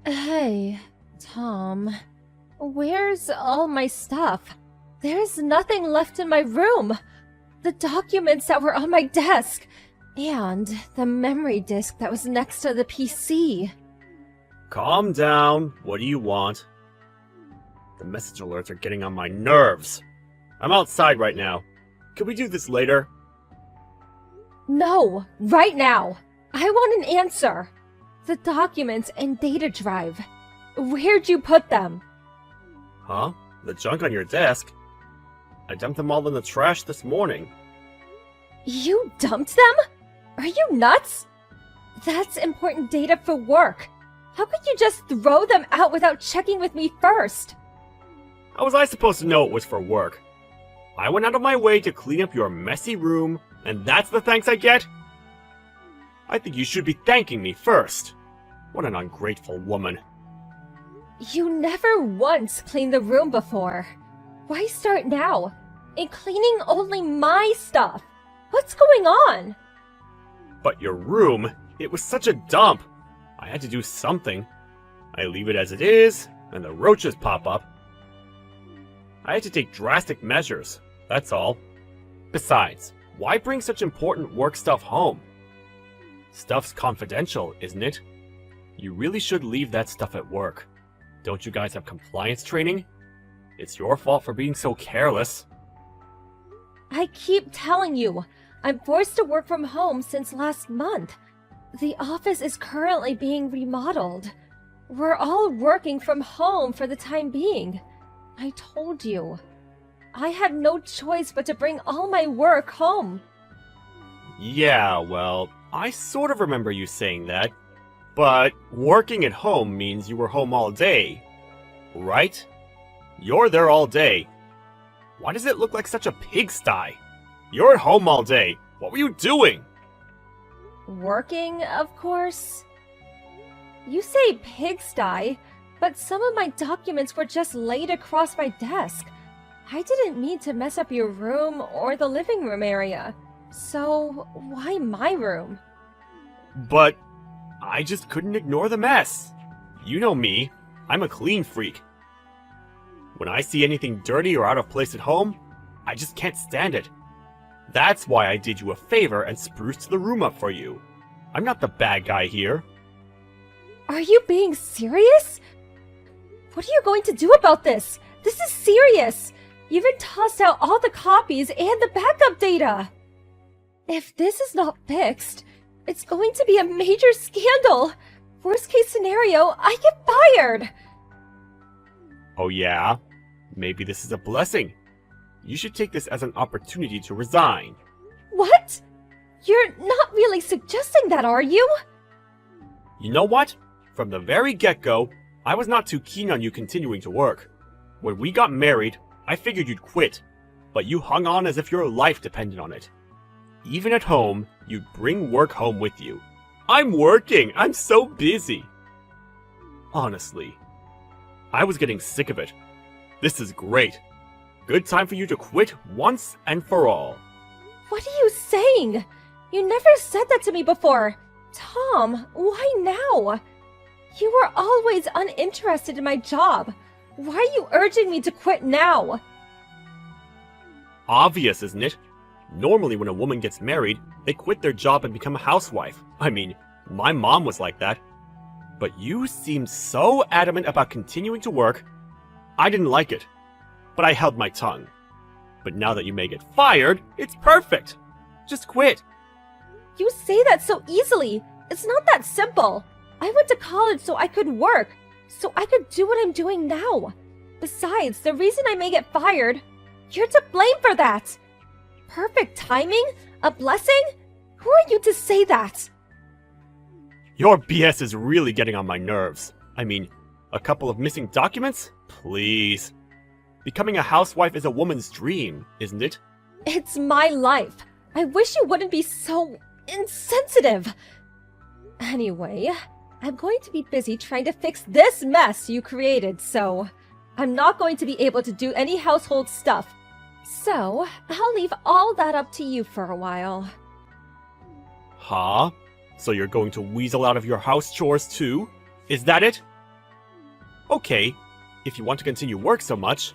Hey, Tom. Where's all my stuff? There's nothing left in my room. The documents that were on my desk, and the memory disk that was next to the PC. Calm down. What do you want? The message alerts are getting on my nerves. I'm outside right now. Can we do this later? No, right now. I want an answer. The documents and data drive. Where'd you put them? Huh? The junk on your desk? I dumped them all in the trash this morning. You dumped them? Are you nuts? That's important data for work. How could you just throw them out without checking with me first? How was I supposed to know it was for work? I went out of my way to clean up your messy room, and that's the thanks I get? I think you should be thanking me first. What an ungrateful woman. You never once cleaned the room before. Why start now? And cleaning only my stuff. What's going on? But your room, it was such a dump. I had to do something. I leave it as it is, and the roaches pop up. I had to take drastic measures, that's all. Besides, why bring such important work stuff home? Stuff's confidential, isn't it? You really should leave that stuff at work. Don't you guys have compliance training? It's your fault for being so careless. I keep telling you, I'm forced to work from home since last month. The office is currently being remodeled. We're all working from home for the time being. I told you. I had no choice but to bring all my work home. Yeah, well, I sort of remember you saying that. But working at home means you were home all day, right? You're there all day. Why does it look like such a pigsty? You're at home all day. What were you doing? Working, of course. You say pigsty, but some of my documents were just laid across my desk. I didn't mean to mess up your room or the living room area. So, why my room? But I just couldn't ignore the mess. You know me. I'm a clean freak. When I see anything dirty or out of place at home, I just can't stand it. That's why I did you a favor and spruced the room up for you. I'm not the bad guy here. Are you being serious? What are you going to do about this? This is serious. You even tossed out all the copies and the backup data. If this is not fixed, it's going to be a major scandal. Worst case scenario, I get fired. Oh yeah? Maybe this is a blessing. You should take this as an opportunity to resign. What? You're not really suggesting that, are you? You know what? From the very get-go, I was not too keen on you continuing to work. When we got married, I figured you'd quit, but you hung on as if your life depended on it. Even at home, you'd bring work home with you. I'm working! I'm so busy! Honestly, I was getting sick of it. This is great. Good time for you to quit once and for all. What are you saying? You never said that to me before. Tom, why now? You were always uninterested in my job. Why are you urging me to quit now? Obvious, isn't it? Normally when a woman gets married, they quit their job and become a housewife. I mean, my mom was like that. But you seemed so adamant about continuing to work, I didn't like it. But I held my tongue. But now that you may get fired, it's perfect. Just quit. You say that so easily. It's not that simple. I went to college so I could work, so I could do what I'm doing now. Besides, the reason I may get fired, you're to blame for that. Perfect timing? A blessing? Who are you to say that? Your BS is really getting on my nerves. I mean, a couple of missing documents? Please. Becoming a housewife is a woman's dream, isn't it? It's my life. I wish you wouldn't be so insensitive. Anyway, I'm going to be busy trying to fix this mess you created, so I'm not going to be able to do any household stuff. So, I'll leave all that up to you for a while. Huh? So you're going to weasel out of your house chores too? Is that it? Okay, if you want to continue work so much,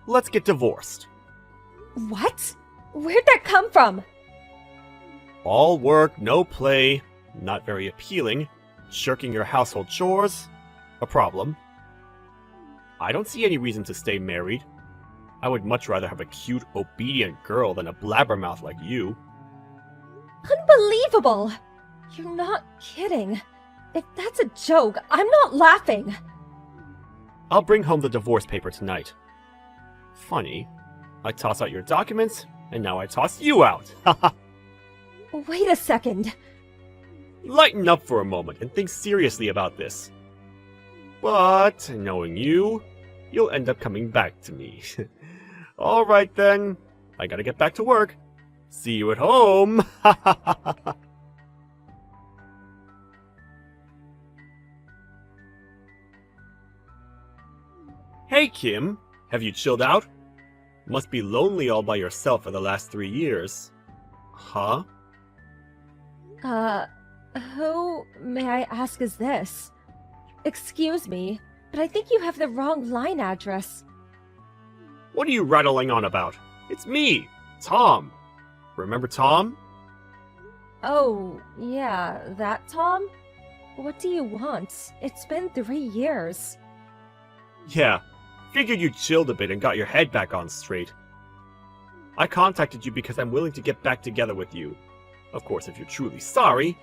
let's get divorced. What? Where'd that come from? All work, no play, not very appealing, shirking your household chores, a problem. I don't see any reason to stay married. I would much rather have a cute, obedient girl than a blabbermouth like you. Unbelievable! You're not kidding. If that's a joke, I'm not laughing. I'll bring home the divorce paper tonight. Funny, I toss out your documents, and now I toss you out. Haha. Wait a second. Lighten up for a moment and think seriously about this. But, knowing you, you'll end up coming back to me. Alright then, I gotta get back to work. See you at home! Hey Kim, have you chilled out? Must be lonely all by yourself for the last 3 years. Huh? Who, may I ask, is this? Excuse me, but I think you have the wrong line address. What are you rattling on about? It's me, Tom. Remember Tom? Oh, yeah, that Tom? What do you want? It's been 3 years. Yeah, figured you chilled a bit and got your head back on straight. I contacted you because I'm willing to get back together with you. Of course, if you're truly sorry.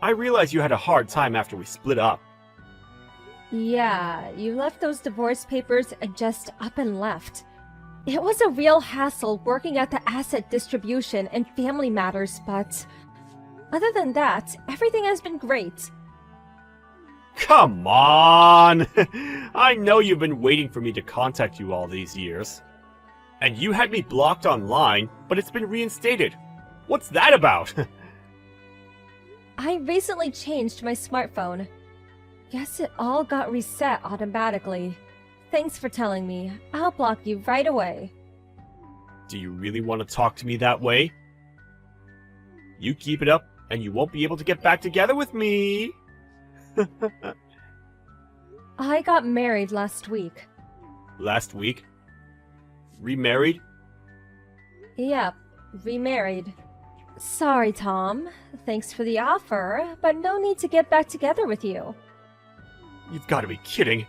I realize you had a hard time after we split up. Yeah, you left those divorce papers and just up and left. It was a real hassle working at the asset distribution and family matters, but other than that, everything has been great. Come on! I know you've been waiting for me to contact you all these years. And you had me blocked online, but it's been reinstated. What's that about? I recently changed my smartphone. Guess it all got reset automatically. Thanks for telling me. I'll block you right away. Do you really want to talk to me that way? You keep it up, and you won't be able to get back together with me. I got married last week. Last week? Remarried? Yep, remarried. Sorry, Tom. Thanks for the offer, but no need to get back together with you. You've got to be kidding.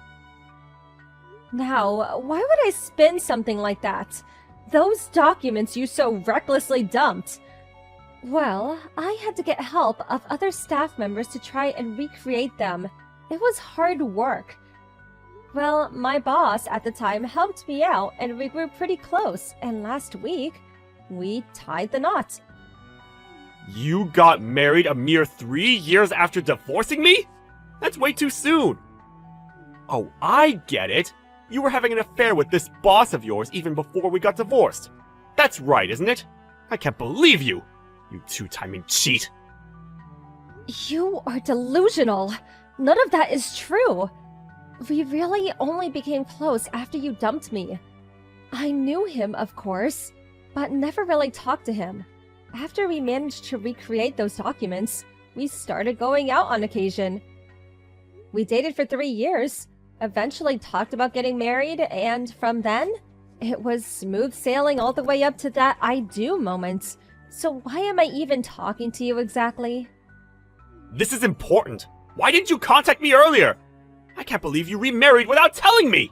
Now, why would I spin something like that? Those documents you so recklessly dumped. Well, I had to get help of other staff members to try and recreate them. It was hard work. Well, my boss at the time helped me out and we grew pretty close, and last week, we tied the knot. You got married a mere 3 years after divorcing me? That's way too soon. Oh, I get it. You were having an affair with this boss of yours even before we got divorced. That's right, isn't it? I can't believe you. You two-timing cheat. You are delusional. None of that is true. We really only became close after you dumped me. I knew him, of course, but never really talked to him. After we managed to recreate those documents, we started going out on occasion. We dated for 3 years, eventually talked about getting married, and from then, it was smooth sailing all the way up to that I do moment. So why am I even talking to you exactly? This is important. Why didn't you contact me earlier? I can't believe you remarried without telling me!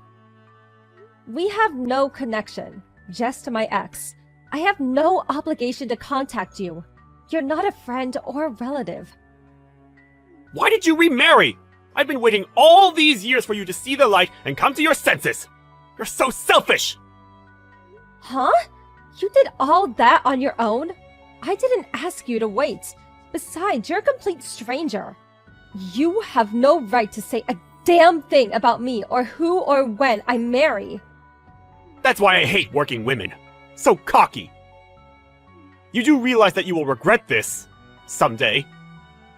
We have no connection, just my ex. I have no obligation to contact you. You're not a friend or relative. Why did you remarry? I've been waiting all these years for you to see the light and come to your senses. You're so selfish! Huh? You did all that on your own? I didn't ask you to wait. Besides, you're a complete stranger. You have no right to say a damn thing about me or who or when I marry. That's why I hate working women. So cocky. You do realize that you will regret this someday.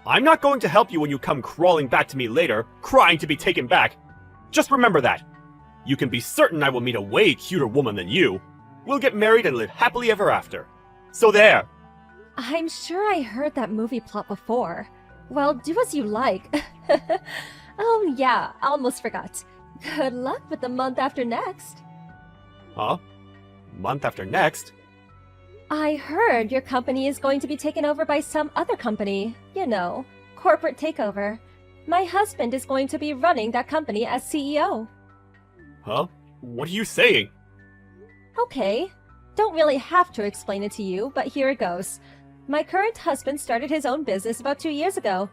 I'm not going to help you when you come crawling back to me later, crying to be taken back. Just remember that. You can be certain I will meet a way cuter woman than you. We'll get married and live happily ever after. So there. I'm sure I heard that movie plot before. Well, do as you like. Oh yeah, I almost forgot. Good luck with the month after next. Huh? Month after next? I heard your company is going to be taken over by some other company. You know, corporate takeover. My husband is going to be running that company as CEO. Huh? What are you saying? Okay. Don't really have to explain it to you, but here it goes. My current husband started his own business about 2 years ago.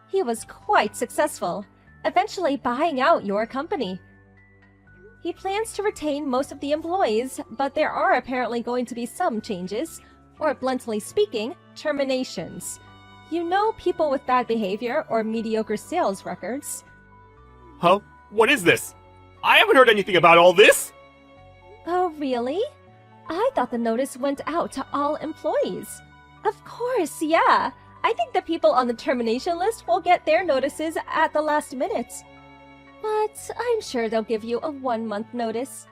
He was quite successful, eventually buying out your company. He plans to retain most of the employees, but there are apparently going to be some changes, or bluntly speaking, terminations. You know, people with bad behavior or mediocre sales records. Huh? What is this? I haven't heard anything about all this! Oh, really? I thought the notice went out to all employees. Of course, yeah. I think the people on the termination list will get their notices at the last minute. But I'm sure they'll give you a 1-month notice.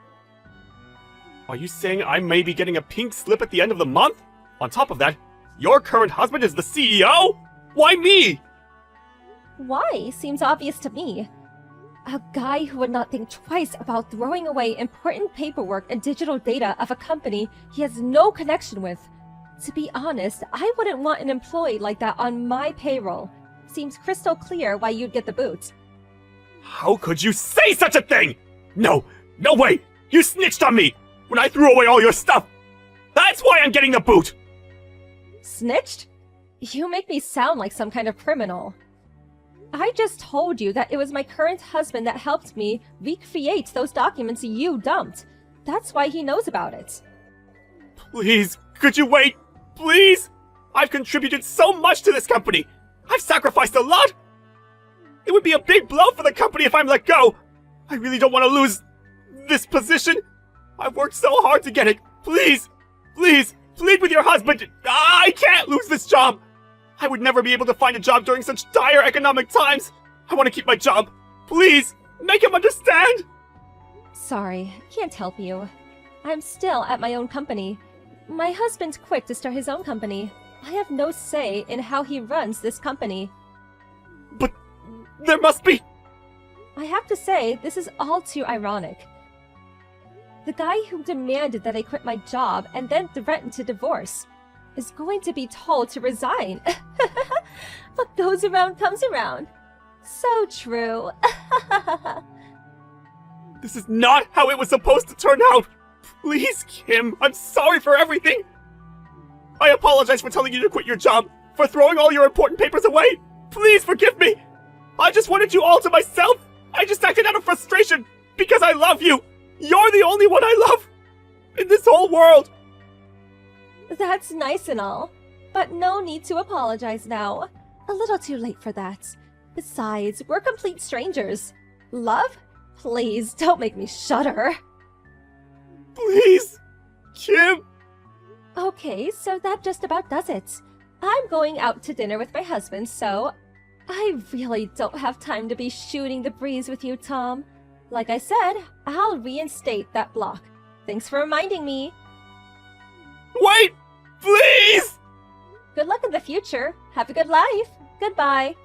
Are you saying I may be getting a pink slip at the end of the month? On top of that, your current husband is the CEO? Why me? Why seems obvious to me. A guy who would not think twice about throwing away important paperwork and digital data of a company he has no connection with. To be honest, I wouldn't want an employee like that on my payroll. Seems crystal clear why you'd get the boot. How could you say such a thing? No way! You snitched on me when I threw away all your stuff! That's why I'm getting the boot! Snitched? You make me sound like some kind of criminal. I just told you that it was my current husband that helped me recreate those documents you dumped. That's why he knows about it. Please, could you wait? Please! I've contributed so much to this company! I've sacrificed a lot! It would be a big blow for the company if I'm let go! I really don't want to lose this position! I've worked so hard to get it! Please! Please! Plead with your husband! I can't lose this job! I would never be able to find a job during such dire economic times! I want to keep my job! Please! Make him understand! Sorry, can't help you. I'm still at my own company. My husband quit to start his own company. I have no say in how he runs this company. But there must be... I have to say, this is all too ironic. The guy who demanded that I quit my job and then threatened to divorce is going to be told to resign. What goes around comes around. So true. This is not how it was supposed to turn out! Please, Kim, I'm sorry for everything! I apologize for telling you to quit your job, for throwing all your important papers away! Please forgive me! I just wanted you all to myself! I just acted out of frustration, because I love you! You're the only one I love! In this whole world! That's nice and all, but no need to apologize now. A little too late for that. Besides, we're complete strangers. Love? Please, don't make me shudder. Please! Kim! Okay, so that just about does it. I'm going out to dinner with my husband, so I really don't have time to be shooting the breeze with you, Tom. Like I said, I'll reinstate that block. Thanks for reminding me. Wait! Please! Good luck in the future. Have a good life. Goodbye.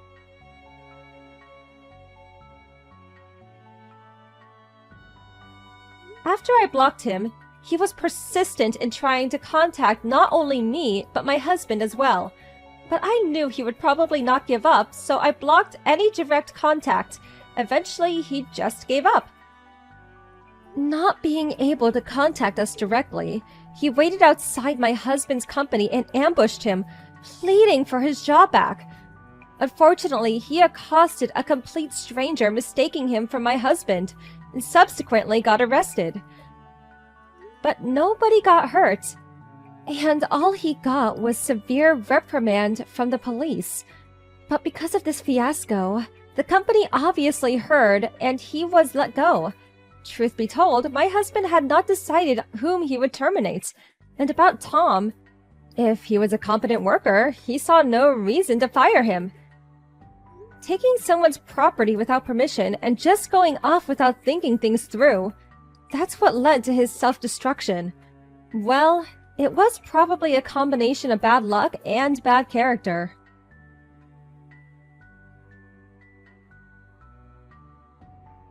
After I blocked him, he was persistent in trying to contact not only me, but my husband as well. But I knew he would probably not give up, so I blocked any direct contact. Eventually, he just gave up. Not being able to contact us directly, he waited outside my husband's company and ambushed him, pleading for his job back. Unfortunately, he accosted a complete stranger, mistaking him for my husband, and subsequently got arrested. But nobody got hurt, and all he got was severe reprimand from the police. But because of this fiasco, the company obviously heard, and he was let go. Truth be told, my husband had not decided whom he would terminate. And about Tom, if he was a competent worker, he saw no reason to fire him. Taking someone's property without permission and just going off without thinking things through, that's what led to his self-destruction. Well, it was probably a combination of bad luck and bad character.